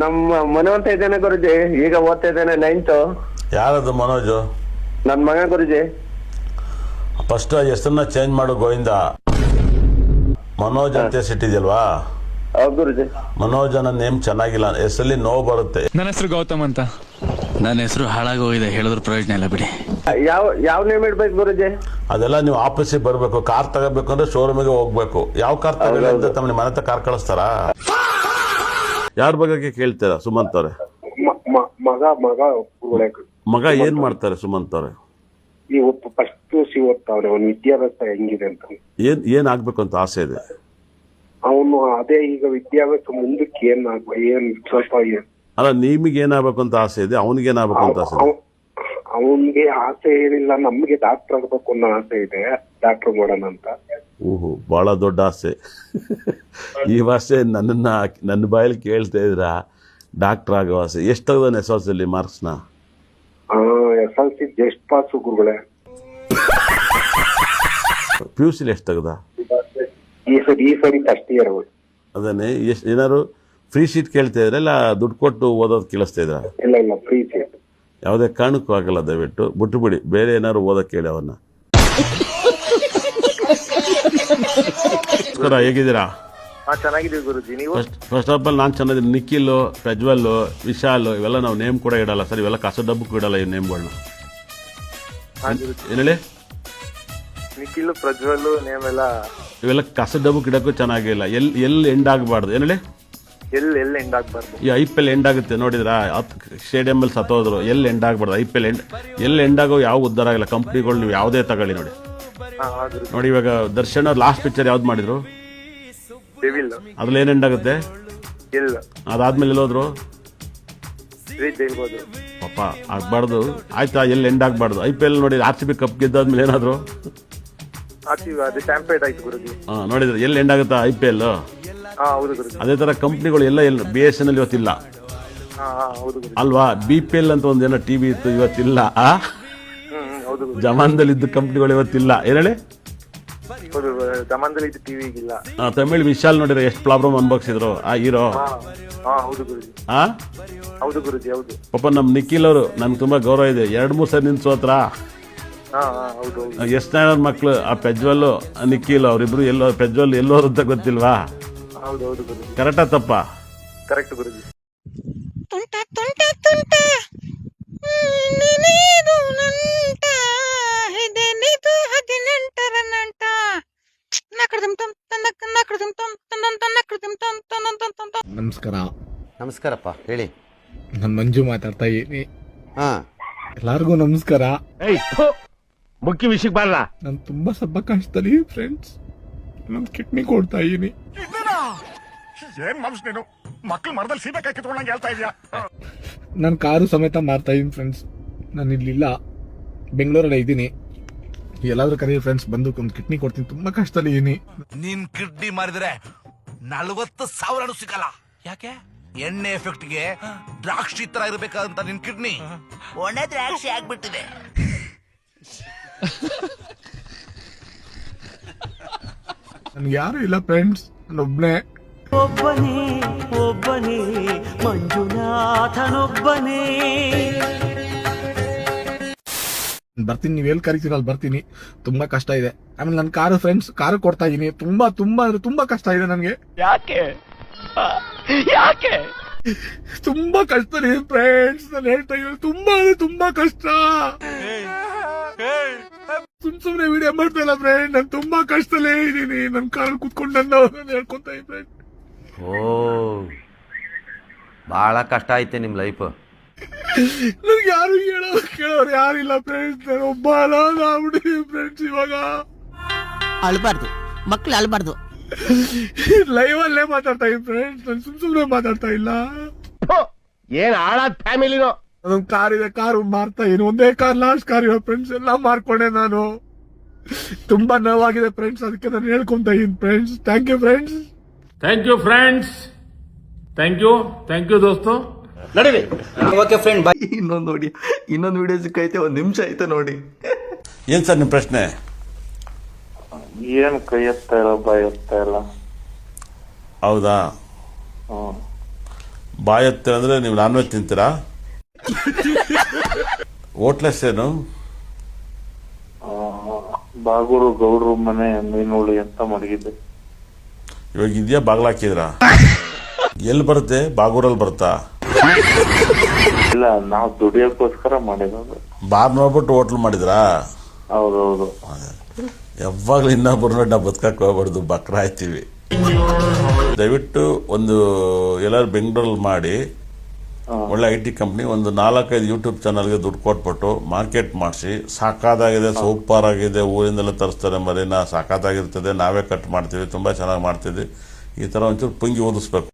ನಮ್ಮ ಮನೋಂತ ಇದ್ದೇನೆ ಗುರುಜಿ, ಈಗ ಓದ್ತಾ ಇದ್ದೇನೆ 9th. ಯಾರದು ಮನೋಜು? ನನ್ ಮಗ ಗುರುಜಿ. ಫಸ್ಟ್ ಹೆಸರನ್ನ ಚೇಂಜ್ ಮಾಡು ಗೋವಿಂದ. ಮನೋಜ್ ಅಂತ ಸಿಟ್ಟಿದ್ಯಲ್ವಾ? ಹೌದು ಗುರುಜಿ. ಮನೋಜನ ನೇಮ್ ಚೆನ್ನಾಗಿಲ್ಲ, ಹೆಸರಲ್ಲಿ ನೋವು ಬರುತ್ತೆ. ನನ್ನ ಹೆಸರು ಗೌತಮ್ ಅಂತ. ನನ್ನ ಹೆಸರು ಹಾಳಾಗಿ ಹೋಗಿದೆ, ಹೇಳಿದ್ರು ಪ್ರಯೋಜನ ಇಲ್ಲ ಬಿಡಿ. ಯಾವ ನೇಮ್ ಇಡ್ಬೇಕು ಗುರುಜಿ? ಅದೆಲ್ಲ ನೀವು ಆಫೀಸಿಗೆ ಬರಬೇಕು. ಕಾರ್ ತಗೋಬೇಕು ಅಂದ್ರೆ ಶೋರೂಮಿಗೆ ಹೋಗ್ಬೇಕು. ಯಾವ ಕಾರ್ ತಗೊಳ್ಳಿ ಅಂತ ತಮ್ಮ ಮನೆ ಹತ್ರ ಕಾರ್ ಕಳಿಸ್ತಾರ? ಯಾರ ಬಗ್ಗೆ ಕೇಳ್ತೀರಾ ಸುಮಂತ್ ಅವ್ರೆ? ಮಗ ಏನ್ ಮಾಡ್ತಾರೆ ಸುಮಂತ್ ಅವ್ರೆ? ಇವತ್ತು ಫಸ್ಟ್ ಓದ್ತಾವ್ರೆ. ಅವ್ನ ವಿದ್ಯಾಭ್ಯಾಸ ಹೆಂಗಿದೆ ಅಂತ ಏನ್ ಆಗ್ಬೇಕು ಅಂತ ಆಸೆ ಇದೆ ಅವನು? ಅದೇ ಈಗ ವಿದ್ಯಾಭ್ಯಾಸ ಮುಂದಕ್ಕೆ ಏನ್ ಸ್ವಲ್ಪ ಅಲ್ಲ, ನಿಮಗೆ ಏನಾಗ್ಬೇಕು ಅಂತ ಆಸೆ ಇದೆ, ಅವನಿಗೆ ಏನಾಗ್ಬೇಕು ಅಂತ ಆಸೆ ಇದೆ? ಅವನ್ಗೆ ಆಸೆ ಏನಿಲ್ಲ, ನಮ್ಗೆ ಡಾಕ್ಟರ್ ಆಗ್ಬೇಕು ಅನ್ನೋ ಆಸೆ ಇದೆ. ಡಾಕ್ಟರ್ ಮಾಡೋಣ ಅಂತ. ಓಹೋ, ಬಹಳ ದೊಡ್ಡ ಆಸೆ. ಈ ಆಸೆ ನನ್ನ ಬಾಯಲ್ಲಿ ಕೇಳ್ತಾ ಇದ್ರ? ಡಾಕ್ಟರ್ ಆಗೋ ಆಸೆ. ಎಷ್ಟು ತೆಗ್ದಾನೆ SLC ಮಾರ್ಕ್ಸ್ನ? SLC ಜಸ್ಟ್ ಪಾಸ್ ಗುರುಗಳೇ. PUC ಎಷ್ಟು ತೆಗ್ದ? ಈ ಸರಿ ಫಸ್ಟ್ ಇಯರ್. ಅದನ್ನೇ ಏನಾದ್ರು ಫ್ರೀ ಸೀಟ್ ಕೇಳ್ತಾ ಇದ್ರ ಇಲ್ಲ ದುಡ್ಡು ಕೊಟ್ಟು ಓದೋದು ಕೇಳಿಸ್ತಾ ಇದ್ರ? ಇಲ್ಲ ಫ್ರೀ ಸೀಟ್. ಯಾವುದೇ ಕಾರಣಕ್ಕೂ ಆಗಲ್ಲ, ದಯವಿಟ್ಟು ಬಿಟ್ಟು ಬಿಡಿ. ಬೇರೆ ಏನಾದ್ರು ಓದಕ್ ಕೇಳಿ ಅವನ್ನ. ಹೇಗಿದ್ದೀರಾ? ಚೆನ್ನಾಗಿದ್ದೀವಿ ಗುರುಜಿ. ನೀವು? ಫಸ್ಟ್ ಆಫ್ ಆಲ್ ನಾನು ಚೆನ್ನಾಗಿದ್ದೀನಿ. ನಿಖಿಲ್, ಪ್ರಜ್ವಲ್, ವಿಶಾಲ್ ಇವೆಲ್ಲ ನಾವು ನೇಮ್ ಕೂಡ ಇಡಲ್ಲ ಸರ್. ಇವೆಲ್ಲ ಕಸ ಡಬ್ಬಕ್ಕೂ ಇಡಲ್ಲ ಈ ನೇಮ್ಗಳನ್ನ. ಏನ್ ಹೇಳಿ? ನಿಖಿಲ್, ಪ್ರಜ್ವಲ್ ನೇಮ್ ಎಲ್ಲ ಇವೆಲ್ಲ ಕಸ ಡಬ್ಬಕ್ಕೆ ಇಡಕ್ಕೂ ಚೆನ್ನಾಗಿಲ್ಲ. ಎಲ್ಲಿ ಎಂಡ್ ಆಗಬಾರ್ದು. ಏನ್ ಹೇಳಿ? ಎಲ್ಲಿ ಎಂಡ್ ಆಗ್ಬಾರ್ದು. ಈ IPL ಎಂಡ್ ಆಗುತ್ತೆ ನೋಡಿದ್ರ? ಸ್ಟೇಡಿಯಂ ಅಲ್ಲಿ ಸತ್ತೋದ್ರು. ಎಲ್ಲಿ ಎಂಡ್ ಆಗ್ಬಾರ್ದು. IPL ಎಲ್ಲಿ ಎಂಡ್ ಆಗೋ ಯಾವ ಉದ್ದಾರ ಆಗಿಲ್ಲ. ಕಂಪ್ನಿಗಳು ನೀವು ಯಾವುದೇ ತಗೊಳ್ಳಿ ನೋಡಿ. ನೋಡಿ ಇವಾಗ ದರ್ಶನ್ ಅವ್ರ ಲಾಸ್ಟ್ ಪಿಕ್ಚರ್ ಯಾವ್ದು ಮಾಡಿದ್ರು? ಅದ್ರಲ್ಲಿ ಏನ್ ಎಂಡ್ ಆಗುತ್ತೆ? ಅದಾದ್ಮೇಲೆ ಎಲ್ಲೋದ್ರು? ಪಾಪ ಆಗ್ಬಾರ್ದು ಆಯ್ತಾ? ಎಲ್ಲಿ ಎಂಡ್ ಆಗ್ಬಾರ್ದು. IPL ನೋಡಿ, RCB ಕಪ್ ಗೆದ್ದಾದ್ಮೇಲೆ ಏನಾದ್ರು ನೋಡಿದ್ರೆ ಎಲ್ಲಿ ಎಂಡ್ ಆಗುತ್ತಾ IPL? ಅದೇ ತರ ಕಂಪ್ನಿಗಳು ಎಲ್ಲ BSNL ಇವತ್ತಿಲ್ಲ ಅಲ್ವಾ? BPL ಅಂತ ಒಂದೇನೋ ಟಿವಿ ಇತ್ತು, ಇವತ್ತಿಲ್ಲ. ಜಮಾನದಲ್ಲಿ ಇದ್ದ ಕಂಪ್ನಿಗಳು ಇವತ್ತಿಲ್ಲ. ಏನ್ ಹೇಳಿ? ತಮಿಳ್ ವಿಶಾಲ್ ನೋಡಿದ್ರೆ ಎಷ್ಟು ಪ್ರಾಬ್ಲಮ್ ಅನ್ಭವಿಸಿದ್ರು ಆ ಹೀರೋ. ಪಾಪ ನಮ್ ನಿಖಿಲ್ ಅವರು ನನ್ಗೆ ತುಂಬಾ ಗೌರವ ಇದೆ. 2-3 ಸರಿ ನಿನ್ ಸೋತ್ರ. ಎಷ್ಟು ಮಕ್ಳು ಆ ಪ್ರಜ್ವಲ್ ನಿಖಿಲ್ ಅವರಿಬ್ರು ಎಲ್ಲೋ, ಪ್ರಜ್ವಲ್ ಎಲ್ಲೋರು ಅಂತ ಗೊತ್ತಿಲ್ವಾ? ಕರೆಕ್ಟಾ ತಪ್ಪ? ಕರೆಕ್ಟ್ ಗುರುಜಿ. ನಮಸ್ಕಾರ. ನಮಸ್ಕಾರಪ್ಪ, ಹೇಳಿ. ನಾನು ಮಂಜು ಮಾತಾಡ್ತಾ ಇದ್ದೀನಿ. ಹಾ, ಎಲ್ಲಾರ್ಗು ನಮಸ್ಕಾರ. ಮುಖ್ಯ ವಿಷಯಕ್ಕೆ ಬರಲ್ಲ. ನಾನು ತುಂಬಾ ಸ್ವಲ್ಪ ಕಷ್ಟದಲ್ಲಿ ಫ್ರೆಂಡ್ಸ್. ನಾನು ಕಿಡ್ನಿ ಕೊಡ್ತಾ ಇದೀನಿ. ಏನ್ ಮನುಷ್ಯನು ಮಕ್ಳು ಮರದಲ್ಲಿ ಸೀಬೆಕಾಯಿ ಕಿತ್ಕೊಂಡಂಗೆ ಹೇಳ್ತಾ ಇದೀಯಾ? ನಾನು ಕಾರು ಸಮೇತ ಮಾರ್ತಾ ಇದೀನಿ ಫ್ರೆಂಡ್ಸ್. ನಾನು ಇಲ್ಲಿಲ್ಲ, ಬೆಂಗಳೂರಲ್ಲೇ ಇದ್ದೀನಿ. ಎಲ್ಲಾದ್ರೂ ಕರೀರಿ ಫ್ರೆಂಡ್ಸ್, ಬಂದು ಒಂದು ಕಿಡ್ನಿ ಕೊಡ್ತೀನಿ. ತುಂಬಾ ಕಷ್ಟದಲ್ಲಿ ಇದೀನಿ. ನೀನ್ ಕಿಡ್ನಿ ಮಾರಿದ್ರೆ 40,000 ಸಿಗಲ್ಲ. ಯಾಕೆ? ಎಣ್ಣೆ ಎಫೆಕ್ಟ್ಗೆ ದ್ರಾಕ್ಷಿ ತರ ಇರ್ಬೇಕಂತ ನಿನ್ ಕಿಡ್ನಿ ಒಳ್ಳೆ ದ್ರಾಕ್ಷಿ ಆಗ್ಬಿಟ್ಟಿದೆ. ನನ್ಗೆ ಯಾರು ಇಲ್ಲ ಫ್ರೆಂಡ್ಸ್, ನಾನೊಬ್ನೇ. ಒಬ್ಬನೇ ಮಂಜುನಾಥನೊಬ್ಬನೇ. ಬರ್ತೀನಿ, ನೀವ್ ಎಲ್ಲಿ ಕರಿತೀರ ಅಲ್ಲಿ ಬರ್ತೀನಿ. ತುಂಬಾ ಕಷ್ಟ ಇದೆ. ಆಮೇಲೆ ನನ್ನ ಕಾರು ಫ್ರೆಂಡ್ಸ್, ಕಾರು ಕೊಡ್ತಾ ಇದೀನಿ. ತುಂಬಾ ತುಂಬಾ ಅಂದ್ರೆ ತುಂಬಾ ಕಷ್ಟ ಇದೆ ನನ್ಗೆ. ಯಾಕೆ ತುಂಬಾ ಕಷ್ಟ ಇದೆ ಫ್ರೆಂಡ್ಸ್. ನಾನು ಹೇಳ್ತಾ ಇದ್ದೀನಿ, ತುಂಬಾ ಅಂದ್ರೆ ತುಂಬಾ ಕಷ್ಟ. ಸುಮ್ನೆ ವಿಡಿಯೋ ಮಾಡ್ತಾ ಇಲ್ಲ ಫ್ರೆಂಡ್. ನಾನು ತುಂಬಾ ಕಷ್ಟದಲ್ಲೇ ಇದ್ದೀನಿ. ನನ್ನ ಕಾರಲ್ಲಿ ಕುತ್ಕೊಂಡು ನಾನು ಹೇಳ್ಕೊತಾ ಇದ್ದೀನಿ ಫ್ರೆಂಡ್. ಓ, ಬಹಳ ಕಷ್ಟ ಐತೆ ನಿಮ್ ಲೈಫ್. ನನ್ಗೆ ಯಾರು ಕೇಳೋರು ಯಾರಿಲ್ಲ ಫ್ರೆಂಡ್ಸ್. ನಾನು ಒಬ್ಬ ಆಗ್ಬಿಟ್ಟಿದ್ದೀನಿ ಫ್ರೆಂಡ್ಸ್. ಇವಾಗ ಅಳ್ಬಾರ್ದು, ಮಕ್ಳು ಅಳ್ಬಾರ್ದು. ಲೈವ್ ಅಲ್ಲೇ ಮಾತಾಡ್ತಾ ಇದ್ದೀನಿ ಫ್ರೆಂಡ್ಸ್. ನಾನು ಸುಮ್ನೆ ಮಾತಾಡ್ತಾ ಇಲ್ಲ. ಏನ್ ಹಾಳಾದ ಫ್ಯಾಮಿಲಿನೋ. ಅದೊಂದು ಕಾರ್ ಇದೆ, ಕಾರು ಮಾರ್ತಾ ಇದೀನಿ. ಒಂದೇ ಕಾರ್, ಲಾಸ್ಟ್ ಕಾರ್ ಇರೋ ಫ್ರೆಂಡ್ಸ್. ಎಲ್ಲ ಮಾರ್ಕೊಂಡೆ ನಾನು. ತುಂಬಾ ನೋವಾಗಿದೆ ಫ್ರೆಂಡ್ಸ್, ಅದಕ್ಕೆ ನಾನು ಹೇಳ್ಕೊಂತ ಇದೀನಿ friends. Thank you friends. Thank you friends. Thank you ದೋಸ್ತು. ನಡೀರಿ. Okay friend, bye. ಇನ್ನೊಂದು ನೋಡಿ, ಇನ್ನೊಂದು ವಿಡಿಯೋ ಸಿಕ್ಕೈತೆ. 1 ನಿಮಿಷ ಐತೆ ನೋಡಿ. ಏನ್ ಸರ್ ನಿಮ್ ಪ್ರಶ್ನೆ? ಏನ್ ಕೈ ಎತ್ತಾ ಇಲ್ಲ, ಬಾಯ್ ಎತ್ತಾ ಇಲ್ಲ. ಹೌದಾ? ಬಾಯಿ ಹತ್ತಿರ ಅಂದರೆ ನೀವು ನಾನ್ ವೆಜ್ ತಿಂತೀರಾ? ಹೋಟ್ಲ್ ಹೆಸರೇನು? ಬಾಗೂರು ಗೌಡ್ರು ಮನೆ ಮೀನುಳಿ ಅಂತ ಮಡಗಿದೆ. ಇವಾಗ ಇದೆಯಾ ಬಾಗ್ಲ ಹಾಕಿದ್ರಾ? ಎಲ್ಲಿ ಬರುತ್ತೆ? ಬಾಗೂರಲ್ಲಿ ಬರುತ್ತಾ? ಇಲ್ಲ, ನಾವು ದುಡಿಯೋಕ್ಕೋಸ್ಕರ ಮಾಡಿರೋದು. ಬಾರ್ ನೋಡ್ಬಿಟ್ಟು ಹೋಟ್ಲ್ ಮಾಡಿದ್ರಾ? ಹೌದೌದು. ಯಾವಾಗಲೂ ಇನ್ನೊಬ್ಬರು ನೋಡಿ ನಾವು ಬದುಕಕ್ಕೆ ಹೋಗ್ಬಾರ್ದು, ಬಕ್ರ ಆಯ್ತೀವಿ. ದಯವಿಟ್ಟು ಒಂದು ಎಲ್ಲರೂ ಬೆಂಗಳೂರಲ್ಲಿ ಮಾಡಿ ಒಳ್ಳೆ IT ಕಂಪ್ನಿ, ಒಂದು 4-5 ಯೂಟ್ಯೂಬ್ ಚಾನಲ್ಗೆ ದುಡ್ಡು ಕೊಟ್ಬಿಟ್ಟು ಮಾರ್ಕೆಟ್ ಮಾಡಿಸಿ, ಸಾಕಾದಾಗಿದೆ, ಸೂಪರ್ ಆಗಿದೆ, ಊರಿಂದೆಲ್ಲ ತರಿಸ್ತಾರೆ ಮರಿನ, ಸಾಕಾದಾಗಿರ್ತದೆ, ನಾವೇ ಕಟ್ ಮಾಡ್ತೀವಿ, ತುಂಬ ಚೆನ್ನಾಗಿ ಮಾಡ್ತಿದ್ವಿ, ಈ ಥರ ಒಂಚೂರು ಪುಂಗಿ ಓದಿಸ್ಬೇಕು.